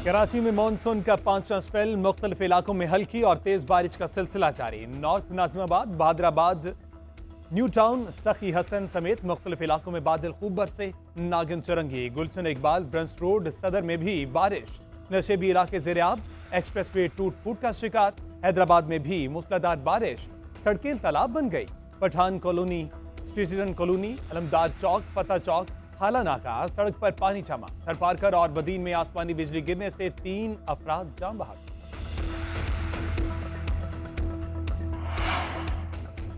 कराची में मानसून का 5वां स्पेल, मुख्तलिफ इलाकों में हल्की और तेज बारिश का सिलसिला जारी। North Nazimabad, Bahadurabad, New Town, Sakhi Hassan समेत मुख्तलिफ इलाकों में बादल खूब बरसे। नागिन चुरंगी, गुलशन इकबाल, ब्रंस रोड, सदर में भी बारिश। नशेबी इलाके ज़ेर-ए-आब, एक्सप्रेस वे टूट फूट का शिकार। हैदराबाद में भी मूसलाधार बारिश, सड़कें तालाब बन गई। पठान कॉलोनी, स्टेशन कॉलोनी, अलमदार चौक, फतेह चौक, हाला नाका सड़क पर पानी जमा। थरपारकर और बदीन में आसमानी बिजली गिरने से 3 अफराद जान बहक।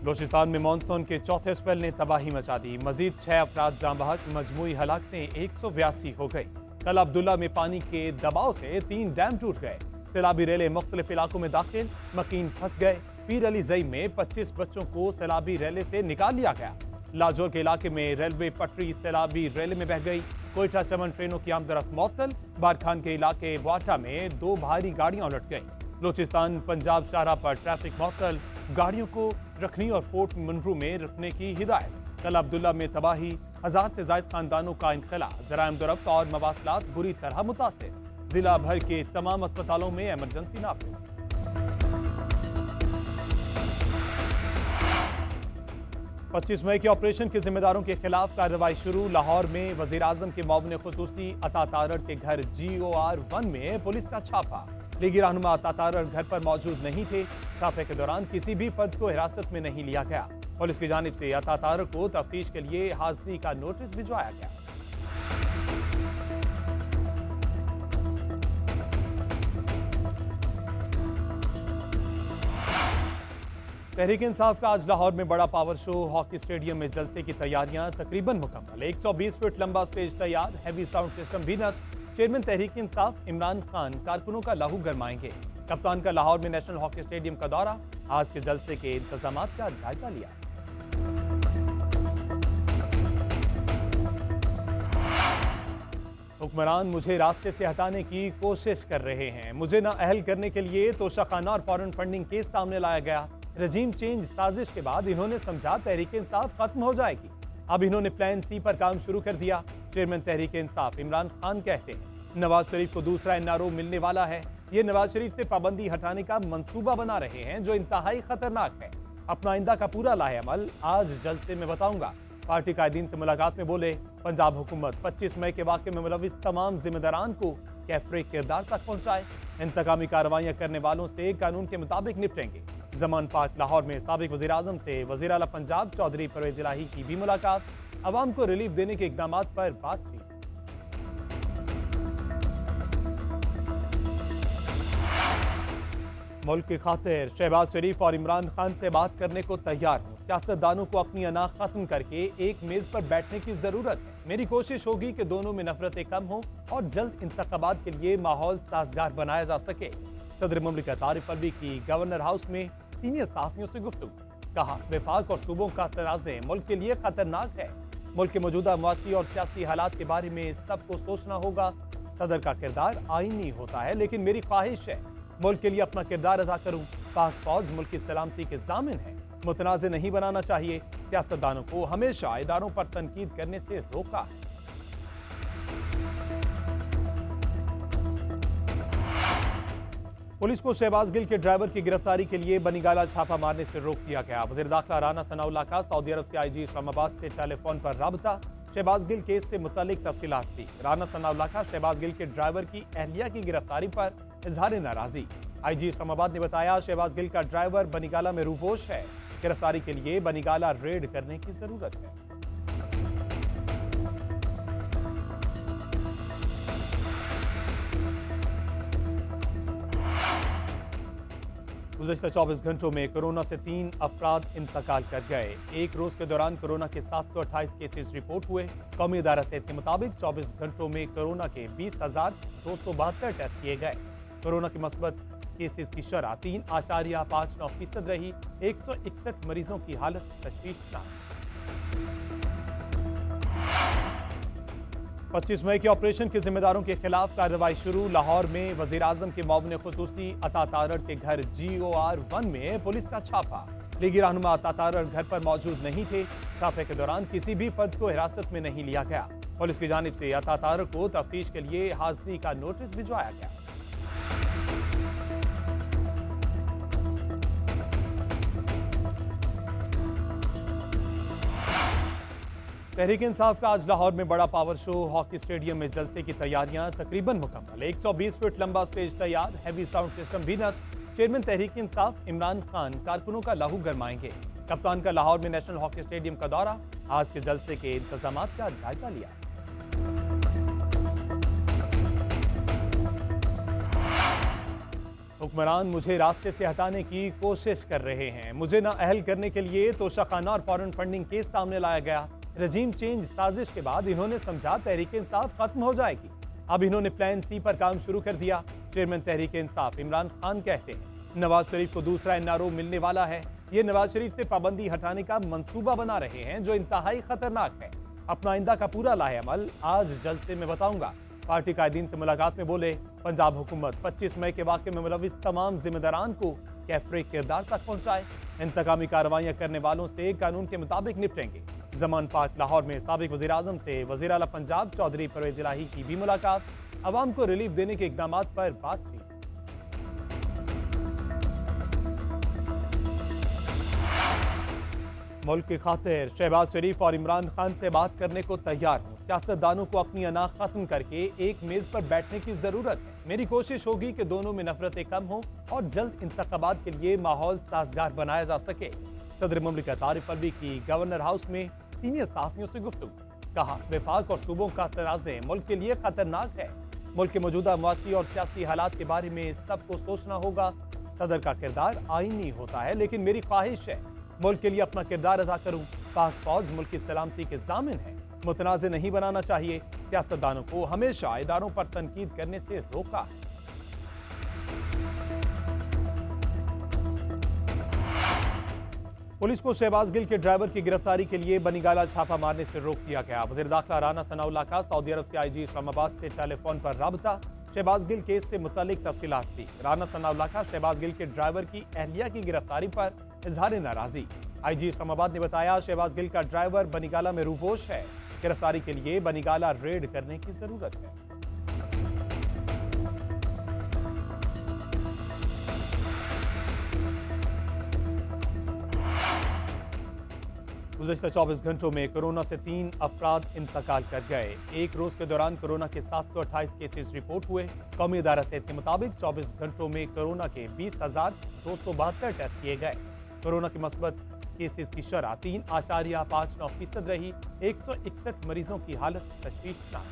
बलूचिस्तान में मानसून के चौथे स्पेल ने तबाही मचा दी। मजीद 6 अफराद जान बहक, मजमूई हलाकतें 182 हो गई। कल अब्दुल्ला में पानी के दबाव से 3 डैम टूट गए। सैलाबी रेले मुख्तलिफ इलाकों में दाखिल, मकीन फंस गए। पीर अली जई में 25 बच्चों को सैलाबी रेले से निकाल लिया गया। लाजोर के इलाके में रेलवे पटरी सैलाबी रेले में बह गई। कोयटा चमन ट्रेनों की आमदरफ्त मअतल। बारखान के इलाके वाटा में 2 भारी गाड़ियां उलट गईं। बलूचिस्तान पंजाब शाहराह पर ट्रैफिक मअतल, गाड़ियों को रखनी और फोर्ट मंडरू में रखने की हिदायत। कल अब्दुल्ला में तबाही, 1000 से ज्यादा खानदानों का इंखला। जराइम दरफ्त और मवासलात बुरी तरह मुतासिर। जिला भर के तमाम अस्पतालों में इमरजेंसी नाफिज। 25 मई के ऑपरेशन के जिम्मेदारों के खिलाफ कार्रवाई शुरू। लाहौर में वजीर आजम के मुआविन खुसूसी अता तारड़ के घर GOR 1 में पुलिस का छापा। लीगी रहनुमा अता तारड़ घर पर मौजूद नहीं थे। छापे के दौरान किसी भी फर्द को हिरासत में नहीं लिया गया। पुलिस की जानिब से अता तारड़ को तफ्तीश के लिए हाजिरी का नोटिस भिजवाया गया। तहरीक इंसाफ का आज लाहौर में बड़ा पावर शो। हॉकी स्टेडियम में जलसे की तैयारियां तकरीबन मुकम्मल। 120 फीट लंबा स्टेज तैयार, हैवी साउंड सिस्टम भी नस्ब। चेयरमैन तहरीक इंसाफ इमरान खान कारकुनों का लहू गरमाएंगे। कप्तान का लाहौर में नेशनल हॉकी स्टेडियम का दौरा, आज के जलसे के इंतजामात का जायजा लिया। हुक्मरान मुझे रास्ते से हटाने की कोशिश कर रहे हैं। मुझे नाअहल करने के लिए तोशाखाना और फॉरेन फंडिंग केस सामने लाया गया। रजीम चेंज साजिश के बाद इन्होंने समझा तहरीक इंसाफ खत्म हो जाएगी। अब इन्होंने प्लान C पर काम शुरू कर दिया। चेयरमैन तहरीक इंसाफ इमरान खान कहते हैं नवाज शरीफ को दूसरा NRO मिलने वाला है। ये नवाज शरीफ से पाबंदी हटाने का मंसूबा बना रहे हैं जो इंतहाई खतरनाक है। अपना आइंदा का पूरा लाहेअमल आज जलसे में बताऊंगा। पार्टी कायदीन से मुलाकात में बोले पंजाब हुकूमत 25 मई के वाक़े में मुलविस तमाम जिम्मेदारान को कैफरे किरदार तक पहुंचाए। इंतकामी कार्रवाइयां करने वालों से कानून के मुताबिक निपटेंगे। जमान पार्क लाहौर में साबिक वज़ीर आज़म से वज़ीर आला पंजाब चौधरी परवेज इलाही की भी मुलाकात। अवाम को रिलीफ देने के इक़दामात पर बातचीत। मुल्क की खातिर शहबाज शरीफ और इमरान खान से बात करने को तैयार हूँ। सियासतदानों को अपनी अना खत्म करके एक मेज पर बैठने की जरूरत है। मेरी कोशिश होगी कि दोनों में नफरतें कम हों और जल्द इंतखाबात के लिए माहौल साजगार बनाया जा सके। सदर मुमलिकत आरिफ अलवी की गवर्नर हाउस में सीनियर सहाफ़ियों से गुफ्तगू। कहा वफाक और सूबों का तनाज़े मुल्क के लिए खतरनाक है। मुल्क के मौजूदा मुआशी और सियासी हालात के बारे में सबको सोचना होगा। सदर का किरदार आईनी होता है, लेकिन मेरी ख्वाहिश है मुल्क के लिए अपना किरदार अदा करूं। पाक फौज मुल्क की सलामती के ज़ामिन है। मुतनाज़े नहीं बनाना चाहिए। सियासतदानों को हमेशा इदारों पर तनकीद करने से रोका है। पुलिस को शहबाज गिल के ड्राइवर की गिरफ्तारी के लिए बनीगाला छापा मारने से रोक दिया गया। वज़ीर दाखिला राना सनाउल्लाह का सऊदी अरब से IG इस्लामाबाद से टेलीफोन पर राबता। शहबाज गिल केस से मुतालिक तफसीलात थी। राना सनाउल्लाह का शहबाज गिल के ड्राइवर की अहलिया की गिरफ्तारी पर इजहार नाराजी। IG इस्लामाबाद ने बताया शहबाज गिल का ड्राइवर बनीगाला में रूपोश है। गिरफ्तारी के लिए बनीगाला रेड करने की जरूरत है। गुज़श्ता 24 घंटों में कोरोना से 3 अफराद इंतकाल कर गए। एक रोज के दौरान कोरोना के 728 केसेस रिपोर्ट हुए। कौमी अदारा सेहत के मुताबिक 24 घंटों में कोरोना के 20,272 टेस्ट किए गए। कोरोना के मस्बत केसेस की शरह 3.59% रही। 161 मरीजों की हालत तशवीशनाक। 25 मई के ऑपरेशन के जिम्मेदारों के खिलाफ कार्रवाई शुरू। लाहौर में वजीर आजम के मुआविन खुसूसी अता तारड़ के घर GOR 1 में पुलिस का छापा। लीगी रहनुमा अता तारड़ घर पर मौजूद नहीं थे। छापे के दौरान किसी भी फर्द को हिरासत में नहीं लिया गया। पुलिस की जानिब से अता तारक को तफ्तीश के लिए हाजिरी का नोटिस भिजवाया गया। तहरीक इंसाफ का आज लाहौर में बड़ा पावर शो, हॉकी स्टेडियम में जलसे की तैयारियां तकरीबन मुकम्मल। 120 फीट लंबा स्टेज तैयार, हैवी साउंड सिस्टम भी नस्ब। चेयरमैन तहरीक इंसाफ इमरान खान कारकुनों का लहू गरमाएंगे। कप्तान का लाहौर में नेशनल हॉकी स्टेडियम का दौरा, आज के जलसे के इंतजाम का जायजा लिया। हुक्मरान मुझे रास्ते से हटाने की कोशिश कर रहे हैं। मुझे नाअहल करने के लिए तोशाखाना और फॉरेन फंडिंग केस सामने लाया गया। रजीम चेंज साजिश के बाद इन्होंने समझा तहरीक इंसाफ खत्म हो जाएगी। अब इन्होंने प्लान सी पर काम शुरू कर दिया। चेयरमैन तहरीक इंसाफ इमरान खान कहते हैं नवाज शरीफ को दूसरा एनआरओ मिलने वाला है। ये नवाज शरीफ से पाबंदी हटाने का मंसूबा बना रहे हैं जो इंतहाई खतरनाक है। अपना आइंदा का पूरा लाहेअमल आज जलसे में बताऊंगा। पार्टी कायदीन से मुलाकात में बोले पंजाब हुकूमत 25 मई के वाक़े में मुलविस तमाम जिम्मेदारान को कैफरे किरदार तक पहुंचाए। इंतकामी कार्रवाइयां करने वालों से कानून के मुताबिक निपटेंगे। जमान पार्क लाहौर में साबिक वज़ीर आज़म से वज़ीर आला पंजाब चौधरी परवेज इलाही की भी मुलाकात। अवाम को रिलीफ देने के इक़दाम पर बातचीत। मुल्क की खातिर शहबाज शरीफ और इमरान खान से बात करने को तैयार हूँ। सियासतदानों को अपनी अना खत्म करके एक मेज पर बैठने की जरूरत है। मेरी कोशिश होगी कि दोनों में नफरतें कम हो और जल्द इंतखाबात के लिए माहौल साजगार बनाया जा सके। सदर मुमलिकत आरिफ अलवी की गवर्नर हाउस में सीनियर सहाफियों से गुफ्तगू। कहा वफाक और सूबों का तनाज़े मुल्क के लिए खतरनाक है। मुल्क के मौजूदा मुआशी और सियासी हालात के बारे में सबको सोचना होगा। सदर का किरदार आईनी होता है, लेकिन मेरी ख्वाहिश है मुल्क के लिए अपना किरदार अदा करूं। पाक फौज मुल्क की सलामती के ज़ामिन है, मुतनाज़े नहीं बनाना चाहिए। सियासतदानों को हमेशा इदारों पर तनकीद करने से रोका है। पुलिस को शहबाज गिल के ड्राइवर की गिरफ्तारी के लिए बनीगाला छापा मारने से रोक दिया गया। वज़ीर दाखिला राना सनाउल्लाह का सऊदी अरब से आईजी इस्लामाबाद से टेलीफोन पर राबता। शहबाज गिल केस से मुतालिक तफसीलात थी। राना सनाउल्लाह का शहबाज गिल के ड्राइवर की अहलिया की गिरफ्तारी पर इजहार नाराजी। आईजी इस्लामाबाद ने बताया शहबाज गिल का ड्राइवर बनीगाला में रूपोश है। गिरफ्तारी के लिए बनीगाला रेड करने की जरूरत है। गुज़श्ता 24 घंटों में कोरोना से 3 अफराद इंतकाल कर गए। एक रोज के दौरान कोरोना के 728 केसेस रिपोर्ट हुए। कौमी अदारा सेहत के मुताबिक 24 घंटों में कोरोना के 20,272 टेस्ट किए गए। कोरोना के मस्बत केसेस की शरह 3.59% रही। 161 मरीजों की हालत तशवीशनाक।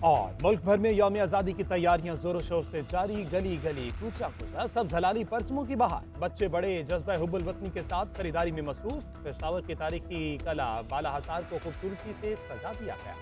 और मुल्क भर में यौम आज़ादी की तैयारियां जोरों शोर से जारी। गली गली कूचा कूचा सब झलाली परचमों की बहार। बच्चे बड़े जज्बा हुब्बुल वतनी के साथ खरीदारी में मसरूफ। पेशावर की तारीखी कला बाला हसार को खूबसूरती से सजा दिया गया।